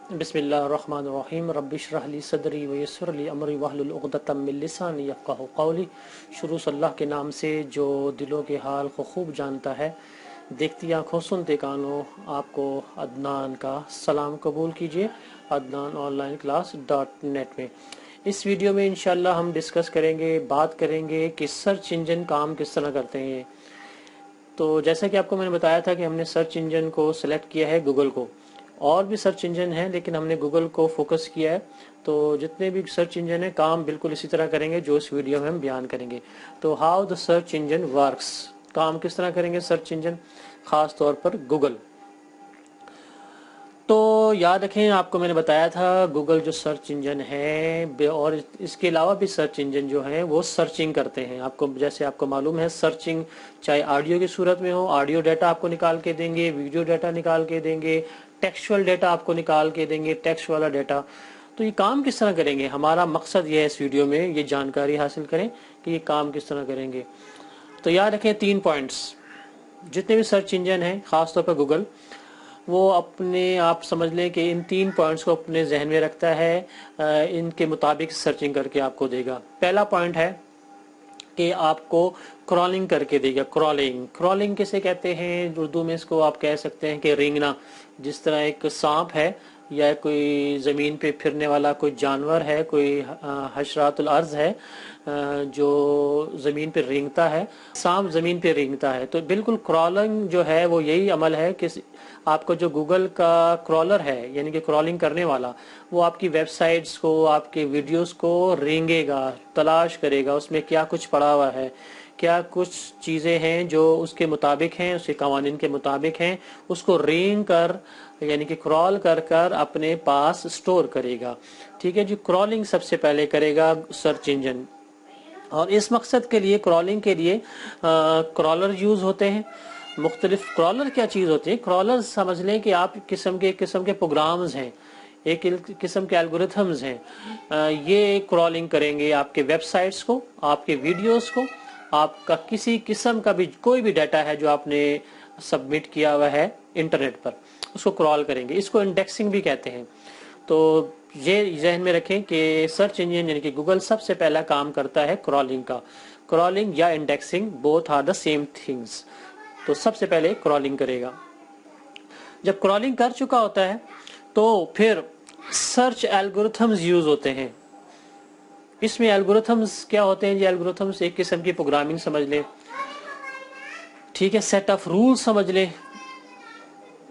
بسم اللہ الرحمن الرحیم رب اشرح لی صدری ویسر لی امری واحلل عقدۃ من لسانی یفقہوا قولی۔ شروع سے اللہ کے نام سے جو دلوں کے حال کو خوب جانتا ہے۔ دیکھتی آنکھوں سنتے کانوں آپ کو عدنان کا سلام قبول کیجیے Adnan on line class .net میں۔ اس ویڈیو میں انشاءاللہ ہم ڈسکس کریں گے، بات کریں گے کہ سرچ انجن کام کس طرح کرتے ہیں۔ تو جیسا کہ آپ کو میں نے بتایا تھا کہ ہم نے سرچ انجن کو سلیکٹ کیا ہے گوگل کو، اور بھی سرچ انجن ہیں لیکن ہم نے گوگل کو فوکس کیا ہے۔ تو جتنے بھی سرچ انجن ہیں کام بالکل اسی طرح کریں گے جو اس ویڈیو میں ہم بیان کریں گے۔ تو how the search engine works, کام کس طرح کریں گے سرچ انجن، خاص طور پر گوگل۔ تو یاد رکھیں آپ کو میں نے بتایا تھا گوگل جو سرچ انجن ہے، اور اس کے علاوہ بھی سرچ انجن جو ہیں وہ سرچنگ کرتے ہیں۔ آپ کو جیسے آپ کو معلوم ہے سرچنگ چاہے آڈیو کی صورت میں ہو، آڈیو ڈیٹا آپ کو نکال کے دیں گے، ویڈیو ڈیٹا نکال کے دیں گے، ٹیکسچوئل ڈیٹا آپ کو نکال کے دیں گے، ٹیکسٹ والا ڈیٹا۔ تو یہ کام کس طرح کریں گے، ہمارا مقصد یہ ہے اس ویڈیو میں یہ جانکاری حاصل کریں کہ یہ کام کس طرح کریں گے۔ تو یاد رکھیں 3 پوائنٹس، جتنے بھی سرچ انجن ہیں خاص طور پر گوگل، وہ اپنے آپ سمجھ لیں کہ ان 3 پوائنٹس کو اپنے ذہن میں رکھتا ہے، ان کے مطابق سرچنگ کر کے آپ کو دے گا۔ پہلا پوائنٹ ہے کہ آپ کو کرالنگ کر کے دے گا۔ کرالنگ کسے کہتے ہیں، اردو میں اس کو آپ کہہ سکتے ہیں کہ رینگنا۔ جس طرح ایک سانپ ہے یا کوئی زمین پہ پھرنے والا کوئی جانور ہے، کوئی حشرات الارض ہے جو زمین پہ رینگتا ہے، سانپ زمین پہ رینگتا ہے۔ تو بالکل کرالنگ جو ہے وہ یہی عمل ہے کہ آپ کو جو گوگل کا کرالر ہے یعنی کہ کرالنگ کرنے والا، وہ آپ کی ویب سائٹس کو، آپ کے ویڈیوز کو رینگے گا، تلاش کرے گا اس میں کیا کچھ پڑا ہوا ہے، کیا کچھ چیزیں ہیں جو اس کے مطابق ہیں، اس کے قوانین کے مطابق ہیں، اس کو رینگ کر یعنی کہ کرال کر کر اپنے پاس سٹور کرے گا۔ ٹھیک ہے جی، کرالنگ سب سے پہلے کرے گا سرچ انجن، اور اس مقصد کے لیے کرالنگ کے لیے کرالر یوز ہوتے ہیں۔ مختلف کرالر کیا چیز ہوتی ہے، کرالر سمجھ لیں کہ آپ قسم کے پروگرامز ہیں، ایک قسم کے الگورتھمز ہیں، یہ کرالنگ کریں گے آپ کے ویب سائٹس کو، آپ کے ویڈیوز کو، آپ کا کسی قسم کا بھی کوئی بھی ڈیٹا ہے جو آپ نے سبمٹ کیا ہوا ہے انٹرنیٹ پر، اس کو کرال کریں گے۔ اس کو انڈیکسنگ بھی کہتے ہیں۔ تو یہ ذہن میں رکھیں کہ سرچ انجن یعنی کہ گوگل سب سے پہلا کام کرتا ہے کرالنگ کا۔ کرالنگ یا indexing both are the same things. تو سب سے پہلے کرالنگ کرے گا۔ جب کرالنگ کر چکا ہوتا ہے تو پھر سرچ الگورتھمز یوز ہوتے ہیں۔ اس میں الگورتھمز کیا ہوتے ہیں، یہ الگورتھمز ایک قسم کی پروگرامنگ سمجھ لیں، ٹھیک ہے، سیٹ آف رول سمجھ لیں۔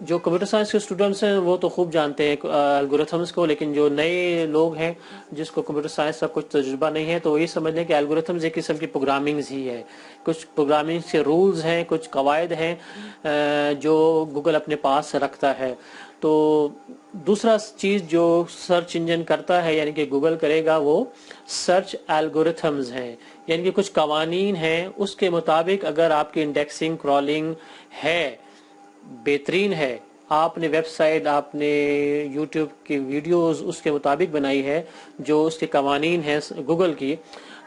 جو کمپیوٹر سائنس کے اسٹوڈنٹس ہیں وہ تو خوب جانتے ہیں الگورتھمز کو، لیکن جو نئے لوگ ہیں جس کو کمپیوٹر سائنس کا کچھ تجربہ نہیں ہے تو وہ یہ سمجھ لیں کہ الگورتھمز ایک قسم کی پروگرامنگز ہی ہے، کچھ پروگرامنگ کے رولز ہیں، کچھ قواعد ہیں جو گوگل اپنے پاس رکھتا ہے۔ تو دوسرا چیز جو سرچ انجن کرتا ہے یعنی کہ گوگل کرے گا وہ سرچ الگورتھمز ہیں، یعنی کہ کچھ قوانین ہیں، اس کے مطابق اگر آپ کی انڈیکسنگ کرالنگ ہے، بہترین ہے، آپ نے ویب سائٹ، آپ نے یوٹیوب کی ویڈیوز اس کے مطابق بنائی ہے جو اس کے قوانین ہیں گوگل کی،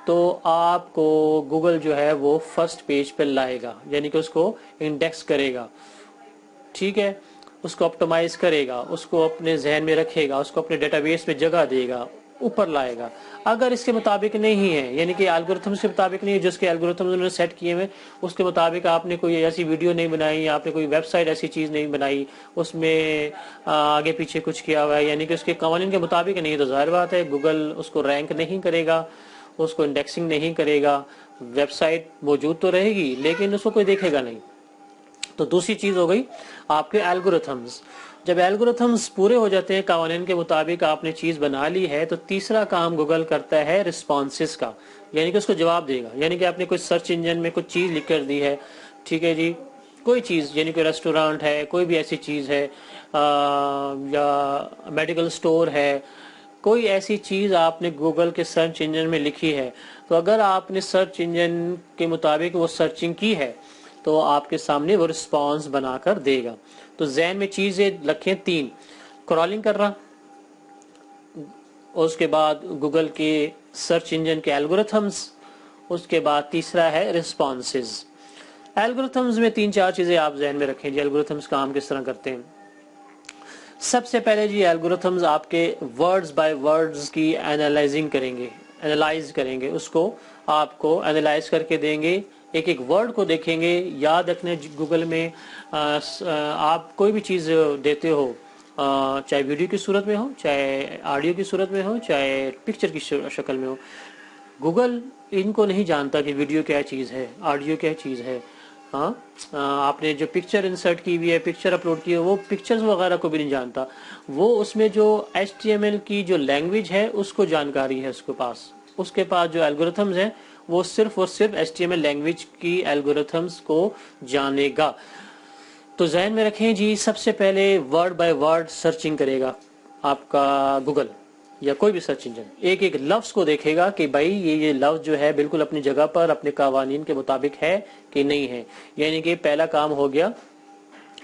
تو آپ کو گوگل جو ہے وہ فرسٹ پیج پہ لائے گا، یعنی کہ اس کو انڈیکس کرے گا، ٹھیک ہے، اس کو آپٹیمائز کرے گا، اس کو اپنے ذہن میں رکھے گا، اس کو اپنے ڈیٹا بیس میں جگہ دے گا، اوپر لائے گا۔ اگر اس کے مطابق نہیں ہے یعنی کہ الگورتھمز کے مطابق نہیں ہے، جس کے الگورتھمز انہوں نے سیٹ کیے ہوئے اس کے مطابق آپ نے کوئی ایسی ویڈیو نہیں بنائی، آپ نے کوئی ویب سائٹ ایسی چیز نہیں بنائی، اس میں آگے پیچھے کچھ کیا ہوا ہے یعنی کہ اس کے قوانین کے مطابق نہیں ہے، تو ظاہر بات ہے گوگل اس کو رینک نہیں کرے گا، اس کو انڈیکسنگ نہیں کرے گا، ویب سائٹ موجود تو رہے گی لیکن اس کو کوئی دیکھے گا نہیں۔ تو دوسری چیز ہو گئی آپ کے الگورتھمز۔ جب الگورتھمز پورے ہو جاتے ہیں، قوانین کے مطابق آپ نے چیز بنا لی ہے، تو تیسرا کام گوگل کرتا ہے رسپانسز کا، یعنی کہ اس کو جواب دے گا۔ یعنی کہ آپ نے کوئی سرچ انجن میں کچھ چیز لکھ کر دی ہے، ٹھیک ہے جی، کوئی چیز یعنی کوئی ریسٹورانٹ ہے، کوئی بھی ایسی چیز ہے، یا میڈیکل سٹور ہے، کوئی ایسی چیز آپ نے گوگل کے سرچ انجن میں لکھی ہے، تو اگر آپ نے سرچ انجن کے مطابق وہ سرچنگ کی ہے تو آپ کے سامنے وہ رسپانس بنا کر دے گا۔ تو ذہن میں چیزیں رکھیں 3، کرالنگ کر رہا، اور اس کے بعد گوگل کے سرچ انجن کے الگورتھمز، اس کے بعد تیسرا ہے رسپانسز۔ الگورتھمز میں 3-4 چیزیں آپ ذہن میں رکھیں جی، الگورتھمز کام کس طرح کرتے ہیں۔ سب سے پہلے جی الگورتھمز آپ کے ورڈز بائی ورڈز کی اینالائز کریں گے، اس کو آپ کو اینالائز کر کے دیں گے، ایک ایک ورڈ کو دیکھیں گے۔ یاد رکھنے گوگل میں آپ کوئی بھی چیز دیتے ہو، چاہے ویڈیو کی صورت میں ہو، چاہے آڈیو کی صورت میں ہو، چاہے پکچر کی شکل میں ہو، گوگل ان کو نہیں جانتا کہ ویڈیو کیا چیز ہے، آڈیو کیا چیز ہے۔ ہاں، آپ نے جو پکچر انسرٹ کی ہوئی ہے، پکچر اپلوڈ کی ہے، وہ پکچرز وغیرہ کو بھی نہیں جانتا، وہ اس میں جو HTML کی جو لینگویج ہے اس کو جانکاری ہے، اس کے پاس جو الگورتھمز ہیں وہ صرف HTML لینگویج کی الگورتھمز کو جانے گا۔ تو ذہن میں رکھیں جی، سب سے پہلے ورڈ بائی ورڈ سرچنگ کرے گا آپ کا گوگل یا کوئی بھی سرچ انجن، ایک ایک لفظ کو دیکھے گا کہ بھائی یہ لفظ جو ہے بالکل اپنی جگہ پر اپنے قوانین کے مطابق ہے کہ نہیں ہے۔ یعنی کہ پہلا کام ہو گیا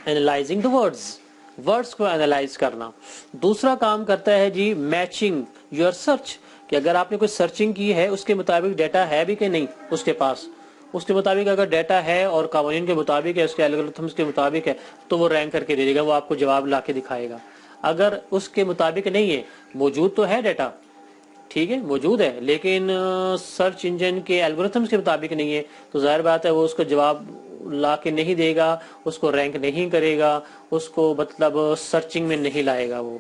اینالائزنگ دا ورڈز کو اینالائز کرنا۔ دوسرا کام کرتا ہے جی میچنگ یور سرچ، کہ اگر آپ نے کوئی سرچنگ کی ہے اس کے مطابق ڈیٹا ہے بھی کہ نہیں اس کے پاس، اس کے مطابق اگر ڈیٹا ہے اور قوانین کے مطابق ہے، اس کے الگورتھمز کے مطابق ہے، تو وہ رینک کر کے دے دے گا، وہ آپ کو جواب لا کے دکھائے گا۔ اگر اس کے مطابق نہیں ہے، موجود تو ہے ڈیٹا، ٹھیک ہے موجود ہے، لیکن سرچ انجن کے الگورتھمز کے مطابق نہیں ہے، تو ظاہر بات ہے وہ اس کو جواب لا کے نہیں دے گا، اس کو رینک نہیں کرے گا، اس کو مطلب سرچنگ میں نہیں لائے گا۔ وہ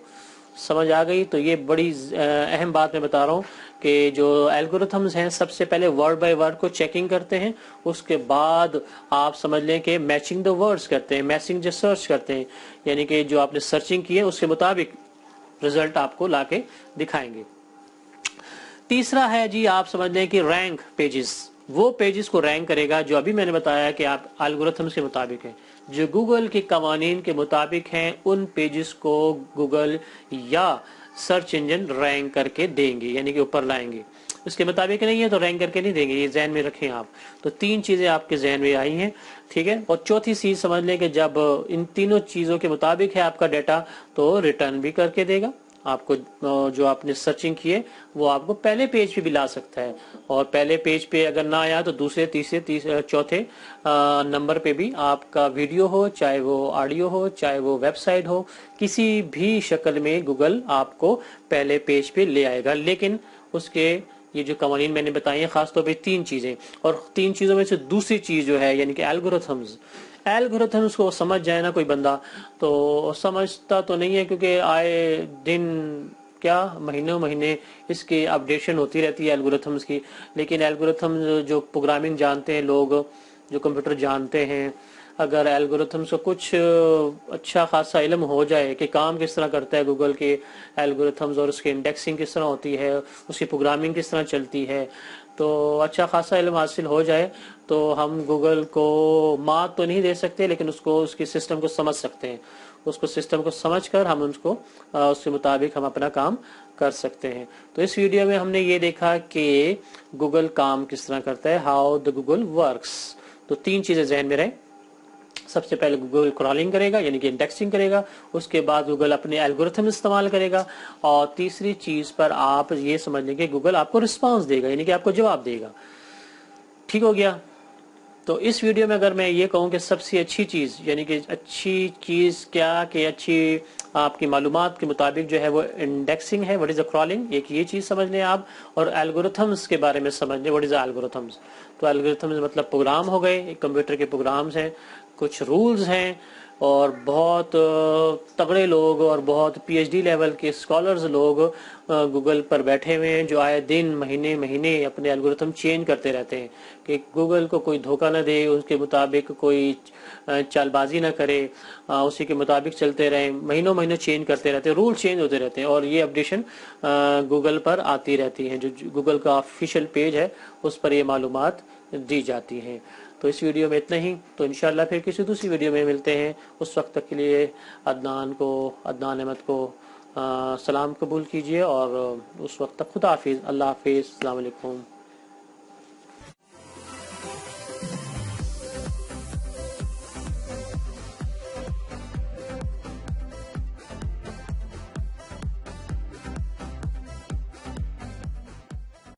سمجھ آ گئی؟ تو یہ بڑی اہم بات میں بتا رہا ہوں کہ جو الگورتھمز ہیں سب سے پہلے ورڈ بائی ورڈ کو چیکنگ کرتے ہیں، اس کے بعد آپ سمجھ لیں کہ میچنگ دا ورڈز کرتے ہیں، میچنگ جو سرچ کرتے ہیں، یعنی کہ جو آپ نے سرچنگ کی ہے اس کے مطابق رزلٹ آپ کو لا کے دکھائیں گے۔ تیسرا ہے جی، آپ سمجھ لیں کہ رینک پیجز، وہ پیجز کو رینک کرے گا جو ابھی میں نے بتایا کہ آپ الگورتھمز کے مطابق ہیں، جو گوگل کے قوانین کے مطابق ہیں، ان پیجز کو گوگل یا سرچ انجن رینک کر کے دیں گے، یعنی کہ اوپر لائیں گے۔ اس کے مطابق نہیں ہے تو رینک کر کے نہیں دیں گے، یہ ذہن میں رکھیں آپ۔ تو تین چیزیں آپ کے ذہن میں آئی ہیں، ٹھیک ہے۔ اور چوتھی چیز سمجھ لیں کہ جب ان تینوں چیزوں کے مطابق ہے آپ کا ڈیٹا، تو ریٹرن بھی کر کے دے گا آپ کو، جو آپ نے سرچنگ کی ہے وہ آپ کو پہلے پیج پہ بھی لا سکتا ہے، اور پہلے پیج پہ اگر نہ آیا تو دوسرے تیسرے چوتھے نمبر پہ بھی آپ کا ویڈیو ہو، چاہے وہ آڈیو ہو، چاہے وہ ویب سائٹ ہو، کسی بھی شکل میں گوگل آپ کو پہلے پیج پہ لے آئے گا۔ لیکن اس کے یہ جو قوانین میں نے بتائی ہیں، خاص طور پہ تین چیزیں، اور تین چیزوں میں سے دوسری چیز جو ہے یعنی کہ الگورتھمز کو سمجھ جائے نا کوئی بندہ، تو سمجھتا تو نہیں ہے، کیونکہ آئے دن کیا مہینوں مہینے اس کی اپڈیشن ہوتی رہتی ہے الگورتھمز کی، لیکن الگورتھمز جو پروگرامنگ جانتے ہیں لوگ، جو کمپیوٹر جانتے ہیں، اگر الگورتھمز کو کچھ اچھا خاصا علم ہو جائے کہ کام کس طرح کرتا ہے گوگل کے الگورتھمز، اور اس کے انڈیکسنگ کس طرح ہوتی ہے، اس کی پروگرامنگ کس طرح چلتی ہے، تو اچھا خاصا علم حاصل ہو جائے تو ہم گوگل کو مات تو نہیں دے سکتے، لیکن اس کی سسٹم کو سمجھ سکتے ہیں، اس کو سسٹم کو سمجھ کر ہم اس کے مطابق ہم اپنا کام کر سکتے ہیں۔ تو اس ویڈیو میں ہم نے یہ دیکھا کہ گوگل کام کس طرح کرتا ہے، ہاؤ دا گوگل ورکس۔ تو تین چیزیں ذہن میں رہیں، سب سے پہلے گوگل کرالنگ کرے گا یعنی کہ انڈیکسنگ کرے گا، اس کے بعد گوگل اپنے الگورتھم استعمال کرے گا، اور تیسری چیز پر آپ یہ سمجھ لیں کہ گوگل آپ کو رسپانس دے گا، یعنی کہ آپ کو جواب دے گا۔ ٹھیک ہو گیا؟ تو اس ویڈیو میں اگر میں یہ کہوں کہ سب سے اچھی چیز، یعنی کہ اچھی چیز کیا کہ اچھی آپ کی معلومات کے مطابق جو ہے وہ انڈیکسنگ ہے، واٹ از اے کرالنگ، ایک یہ چیز سمجھ لیں آپ، اور الگورتھمز کے بارے میں سمجھ لیں واٹ از اے الگورتھمز۔ تو الگورتھمز مطلب پروگرام ہو گئے، ایک کمپیوٹر کے پروگرامز ہیں، کچھ رولز ہیں، اور بہت تگڑے لوگ اور بہت PhD لیول کے اسکالرز لوگ گوگل پر بیٹھے ہوئے ہیں، جو آئے دن مہینے اپنے الگورتھم چینج کرتے رہتے ہیں کہ گوگل کو کوئی دھوکہ نہ دے، اس کے مطابق کوئی چال بازی نہ کرے، اسی کے مطابق چلتے رہیں، مہینوں چینج کرتے رہتے ہیں، رول چینج ہوتے رہتے ہیں، اور یہ اپڈیشن گوگل پر آتی رہتی ہیں، جو گوگل کا آفیشیل پیج ہے اس پر یہ معلومات دی جاتی ہیں۔ تو اس ویڈیو میں اتنا ہی، تو انشاءاللہ پھر کسی دوسری ویڈیو میں ملتے ہیں، اس وقت تک کے لیے عدنان احمد کو سلام قبول کیجیے، اور اس وقت تک خدا حافظ، اللہ حافظ، السلام علیکم۔